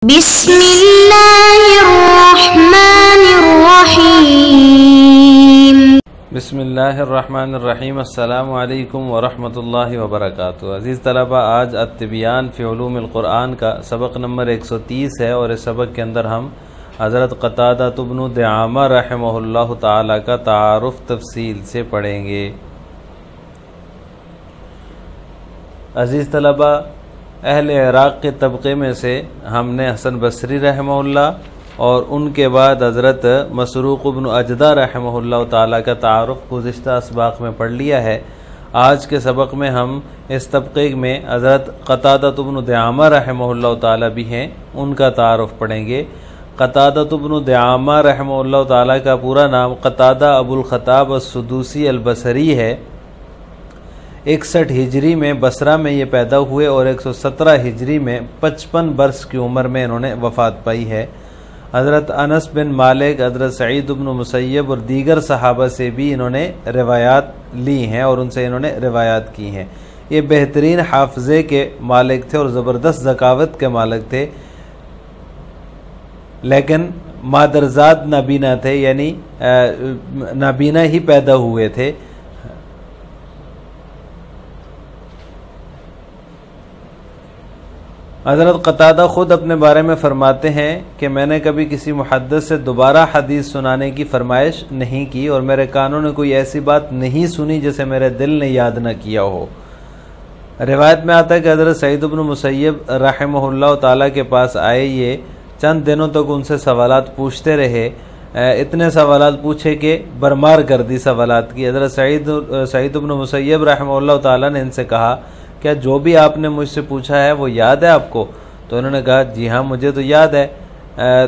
بسم اللہ الرحمن الرحیم بسم اللہ الرحمن الرحیم۔ السلام علیکم ورحمۃ اللہ وبرکاتہ۔ عزیز طلبہ، آج التبیان فی علوم القرآن کا سبق نمبر 130 ہے، اور اس سبق کے اندر ہم حضرت قتادہ بن دعامہ رحمہ اللہ تعالی کا تعارف تفصیل سے پڑھیں گے۔ عزیز طلبہ، اہل عراق کے طبقے میں سے ہم نے حسن بصری رحمہ اللہ اور ان کے بعد حضرت مسروق بن اجدہ رحمہ اللہ تعالیٰ کا تعارف گزشتہ اسباق میں پڑھ لیا ہے۔ آج کے سبق میں ہم اس طبقے میں حضرت قتادہ بن دعامہ رحمہ اللہ تعالیٰ بھی ہیں، ان کا تعارف پڑھیں گے۔ قتادہ بن دعامہ رحمہ اللہ تعالیٰ کا پورا نام قتادہ ابو الخطاب السدوسی البصری ہے۔ 61 ہجری میں بصرہ میں یہ پیدا ہوئے اور 117 ہجری میں 55 برس کی عمر میں انہوں نے وفات پائی ہے۔ حضرت انس بن مالک، حضرت سعید بن مسیب اور دیگر صحابہ سے بھی انہوں نے روایات لی ہیں اور ان سے انہوں نے روایات کی ہیں۔ یہ بہترین حافظے کے مالک تھے اور زبردست ذکاوت کے مالک تھے، لیکن مادرزاد نابینا تھے، یعنی نابینا ہی پیدا ہوئے تھے۔ حضرت قتادہ خود اپنے بارے میں فرماتے ہیں کہ میں نے کبھی کسی محدث سے دوبارہ حدیث سنانے کی فرمائش نہیں کی، اور میرے کانوں نے کوئی ایسی بات نہیں سنی جسے میرے دل نے یاد نہ کیا ہو۔ روایت میں آتا ہے کہ حضرت سعید بن مسیب رحمہ اللہ تعالیٰ کے پاس آئے، یہ چند دنوں تک ان سے سوالات پوچھتے رہے، اتنے سوالات پوچھے کہ برمار کر دی سوالات کی۔ حضرت سعید بن مسیب رحمہ اللہ تعالیٰ نے ان سے کہا، کیا جو بھی آپ نے مجھ سے پوچھا ہے وہ یاد ہے آپ کو؟ تو انہوں نے کہا جی ہاں مجھے تو یاد ہے۔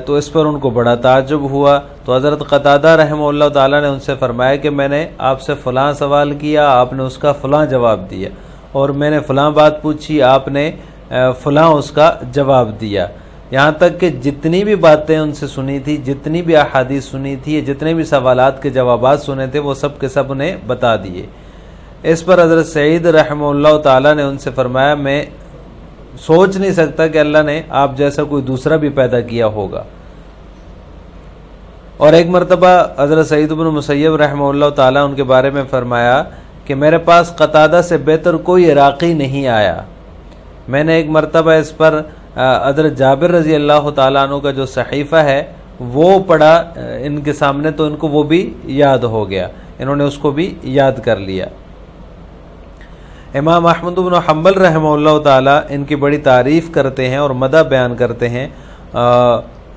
تو اس پر ان کو بڑا تعجب ہوا۔ تو حضرت قتادہ رحمہ اللہ تعالیٰ نے ان سے فرمایا کہ میں نے آپ سے فلاں سوال کیا، آپ نے اس کا فلاں جواب دیا، اور میں نے فلاں بات پوچھی، آپ نے فلاں اس کا جواب دیا۔ یہاں تک کہ جتنی بھی باتیں ان سے سنی تھی، جتنی بھی احادیث سنی تھی، جتنے بھی سوالات کے جوابات سنے تھے، وہ سب کے سب انہیں بتا دیے۔ اس پر حضرت سعید رحمہ اللہ تعالیٰ نے ان سے فرمایا، میں سوچ نہیں سکتا کہ اللہ نے آپ جیسا کوئی دوسرا بھی پیدا کیا ہوگا۔ اور ایک مرتبہ حضرت سعید بن مسیب رحمہ اللہ تعالیٰ ان کے بارے میں فرمایا کہ میرے پاس قتادہ سے بہتر کوئی عراقی نہیں آیا۔ میں نے ایک مرتبہ اس پر حضرت جابر رضی اللہ تعالیٰ عنہ کا جو صحیفہ ہے وہ پڑھا ان کے سامنے، تو ان کو وہ بھی یاد ہو گیا، انہوں نے اس کو بھی یاد کر لیا۔ امام احمد بن حنبل رحمہ اللہ تعالیٰ ان کی بڑی تعریف کرتے ہیں اور مدح بیان کرتے ہیں۔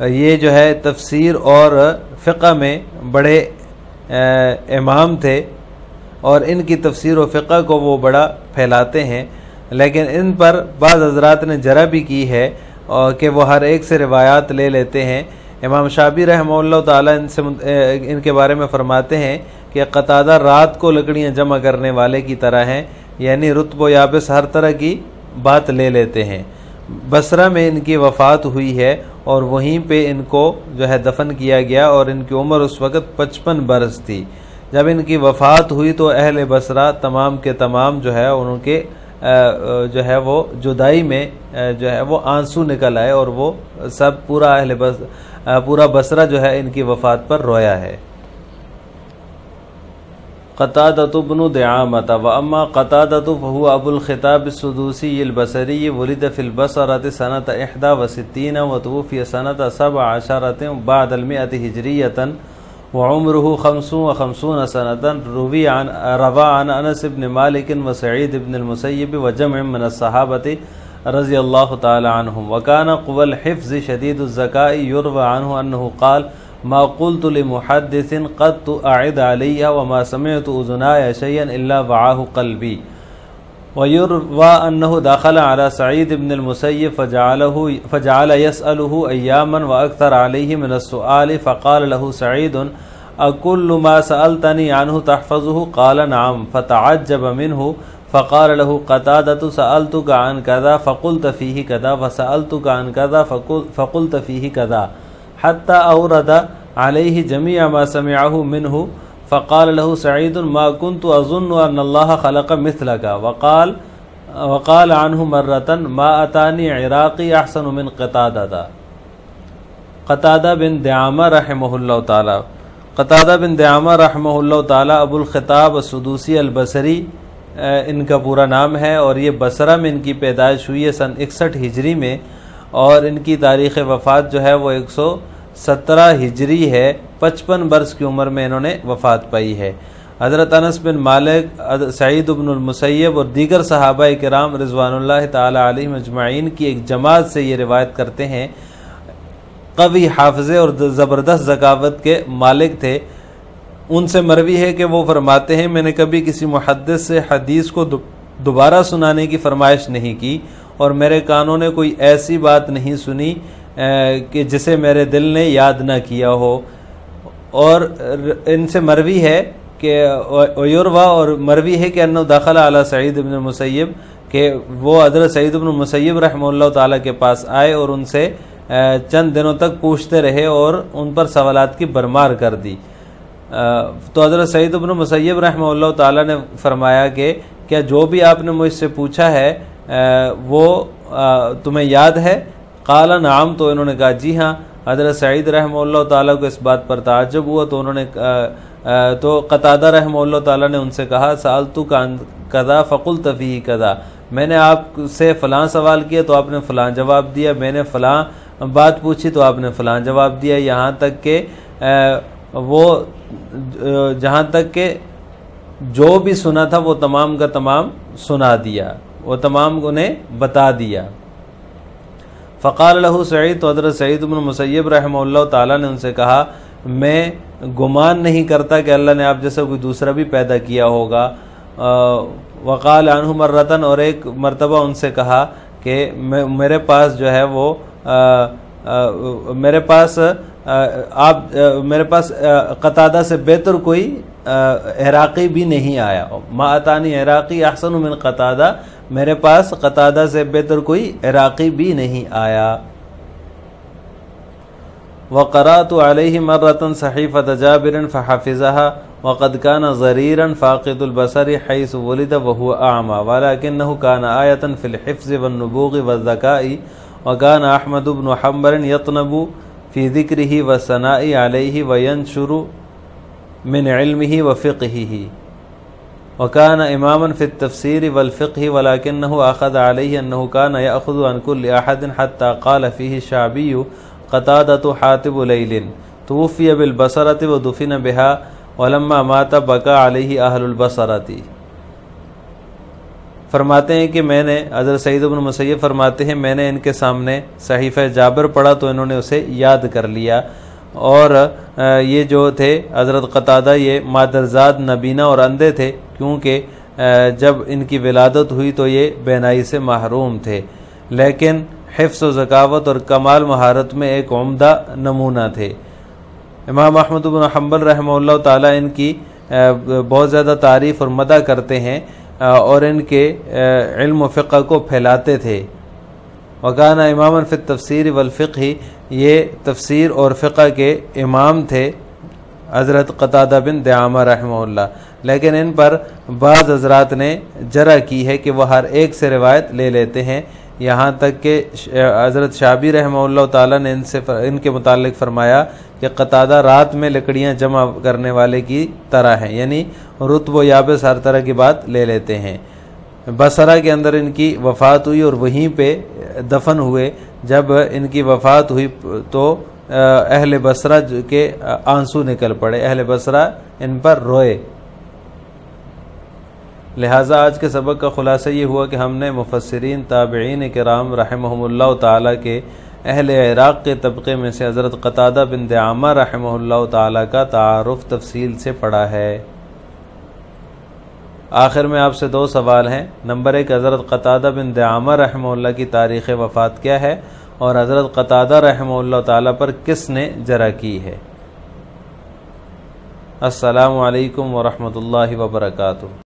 یہ جو ہے تفسیر اور فقہ میں بڑے امام تھے، اور ان کی تفسیر و فقہ کو وہ بڑا پھیلاتے ہیں، لیکن ان پر بعض حضرات نے جرح بھی کی ہے کہ وہ ہر ایک سے روایات لے لیتے ہیں۔ امام شافعی رحمہ اللہ تعالیٰ ان کے بارے میں فرماتے ہیں کہ قتادہ رات کو لکڑیاں جمع کرنے والے کی طرح ہیں، یعنی رطب و یابس ہر طرح کی بات لے لیتے ہیں۔ بصرہ میں ان کی وفات ہوئی ہے اور وہیں پہ ان کو جو ہے دفن کیا گیا، اور ان کی عمر اس وقت 55 برس تھی۔ جب ان کی وفات ہوئی تو اہل بصرہ تمام کے تمام جو ہے ان کے جو ہے وہ جدائی میں جو ہے وہ آنسو نکل آئے، اور وہ سب پورا بصرہ جو ہے ان کی وفات پر رویا ہے۔ قتادہ بن دعامہ واما قتادہ فهو ابو الخطاب السدوسی البصری، ولد في البصرة سنة 61 وتوفي سنة 17 بعد 100 هجرية وعمره 55 سنة۔ روى عن انس بن مالك وسعيد بن المسيب وجمع من الصحابة رضي الله تعالى عنهم، وكان قوى الحفظ شديد الذكاء۔ يروى عنه انه قال ما قلت لمحدث قد أعد عليها وما سمعت أذناي شيئا إلا وعاه قلبي۔ ويروى أنه دخل على سعيد بن المسيب فجعل يسأله أياما وأكثر عليه من السؤال، فقال له سعيد أكل ما سألتني عنه تحفظه؟ قال نعم، فتعجب منه، فقال له قتادة سألتك عن كذا فقلت فيه كذا، وسألتك عن كذا فقلت فيه كذا، حتى أورد عليه جميع ما سمعه منه، فقال له سعيد ما كنت أظن أن الله خلق مثلك، وقال عنه مرة ما أتاني عراقي أحسن من قتادة۔ قتادہ بن دعامہ رحمہ اللہ تعالی. قتادہ بن دعامہ رحمہ اللہ تعالی ابو الخطاب السدوسی البصری ان کا پورا نام ہے، اور یہ بصرہ میں ان کی پیدائش ہوئی ہے سن 61 ہجری میں، اور ان کی تاریخ وفات جو ہے وہ 117 ہجری ہے. 55 برس کی عمر میں انہوں نے وفات پائی ہے. حضرت انس بن مالک، سعید بن المسیب اور دیگر صحابہ کرام رضوان اللہ تعالی علیہم اجمعین کی ایک جماعت سے یہ روایت کرتے ہیں. قوی حافظے اور زبردست ذکاوت کے مالک تھے. ان سے مروی ہے کہ وہ فرماتے ہیں میں نے کبھی کسی محدث سے حدیث کو دوبارہ سنانے کی فرمائش نہیں کی، اور میرے کانوں نے کوئی ایسی بات نہیں سنی کہ جسے میرے دل نے یاد نہ کیا ہو. اور ان سے مروی ہے کہ یروا اور مروی ہے کہ انہو دخل علی سعید بن المسیب، کہ وہ حضرت سعید بن المسیب رحمہ اللہ تعالیٰ کے پاس آئے اور ان سے چند دنوں تک پوچھتے رہے اور ان پر سوالات کی برمار کر دی. تو حضرت سعید بن المسیب رحمہ اللہ تعالیٰ نے فرمایا کہ کیا جو بھی آپ نے مجھ سے پوچھا ہے وہ تمہیں یاد ہے؟ قال نعم، تو انہوں نے کہا جی ہاں. حضرت سعید رحمہ اللہ تعالیٰ کو اس بات پر تعجب ہوا، تو انہوں نے تو قتادہ رحمہ اللہ تعالیٰ نے ان سے کہا سألتک عن کذا فقلت فیہ کذا، میں نے آپ سے فلاں سوال کیا تو آپ نے فلاں جواب دیا، میں نے فلاں بات پوچھی تو آپ نے فلاں جواب دیا، یہاں تک کہ جہاں تک کہ جو بھی سنا تھا وہ تمام کا تمام سنا دیا، وہ تمام انہیں بتا دیا. فقال له سعید، تو حضرت سعید بن مسیب رحمہ اللہ تعالیٰ نے ان سے کہا میں گمان نہیں کرتا کہ اللہ نے آپ جیسا کوئی دوسرا بھی پیدا کیا ہوگا. وقال عنہ مرتن، اور ایک مرتبہ ان سے کہا کہ میرے پاس جو ہے وہ میرے پاس قتادہ سے بہتر کوئی عراقی بھی نہیں آیا. ما اتانی عراقی احسن من قتادہ، میرے پاس قتادہ سے بہتر کوئی عراقی بھی نہیں آیا. وقرأت علیہ مرة صحیفة جابر فحفظها وقد كان ضريرا فاقد البصر حيث ولد وهو أعمى ولكنه كان آية في الحفظ والنبوغ والذكاء وكان أحمد بن حنبل يطنب في ذكره والثناء عليه وينشر من علمه وفقهه وكان إماما في التفسير والفقه ولكنه أخذ عليه أنه كان يأخذ عن كل أحد حتى قال فيه الشعبي قتادة حاتب ليل توفي بالبصرة ودفن بها ولما مات بكى عليه أهل البصرة. فرماتے ہیں کہ میں نے، حضرت سعید بن مسیب فرماتے ہیں میں نے ان کے سامنے صحیفہ جابر پڑھا تو انہوں نے اسے یاد کر لیا. اور یہ جو تھے حضرت قتادہ یہ مادرزاد نبینا اور اندھے تھے، کیونکہ جب ان کی ولادت ہوئی تو یہ بینائی سے محروم تھے، لیکن حفظ و ذکاوت اور کمال مہارت میں ایک عمدہ نمونہ تھے. امام احمد بن حنبل رحمہ اللہ تعالیٰ ان کی بہت زیادہ تعریف اور مدح کرتے ہیں اور ان کے علم و فقہ کو پھیلاتے تھے. وکانا امام فی التفسیر والفقہ، یہ تفسیر اور فقہ کے امام تھے حضرت قتادہ بن دعامہ رحمہ اللہ. لیکن ان پر بعض حضرات نے جرح کی ہے کہ وہ ہر ایک سے روایت لے لیتے ہیں، یہاں تک کہ حضرت شعبی رحمہ اللہ تعالیٰ نے ان کے متعلق فرمایا کہ قتادہ رات میں لکڑیاں جمع کرنے والے کی طرح ہیں، یعنی رطب و یابس ہر طرح کی بات لے لیتے ہیں. بصرہ کے اندر ان کی وفات ہوئی اور وہیں پہ دفن ہوئے. جب ان کی وفات ہوئی تو اہل بصرہ کے آنسو نکل پڑے، اہل بصرہ ان پر روئے. لہٰذا آج کے سبق کا خلاصہ یہ ہوا کہ ہم نے مفسرین تابعین کرام رحمہم اللہ تعالیٰ کے اہل عراق کے طبقے میں سے حضرت قتادہ بن دعامہ رحمہ اللہ تعالیٰ کا تعارف تفصیل سے پڑھا ہے. آخر میں آپ سے 2 سوال ہیں. نمبر 1، حضرت قتادہ بن دعامہ رحمہ اللہ کی تاریخ وفات کیا ہے، اور حضرت قتادہ رحمہ اللہ تعالیٰ پر کس نے جرح کی ہے؟ السلام علیکم ورحمۃ اللہ وبرکاتہ.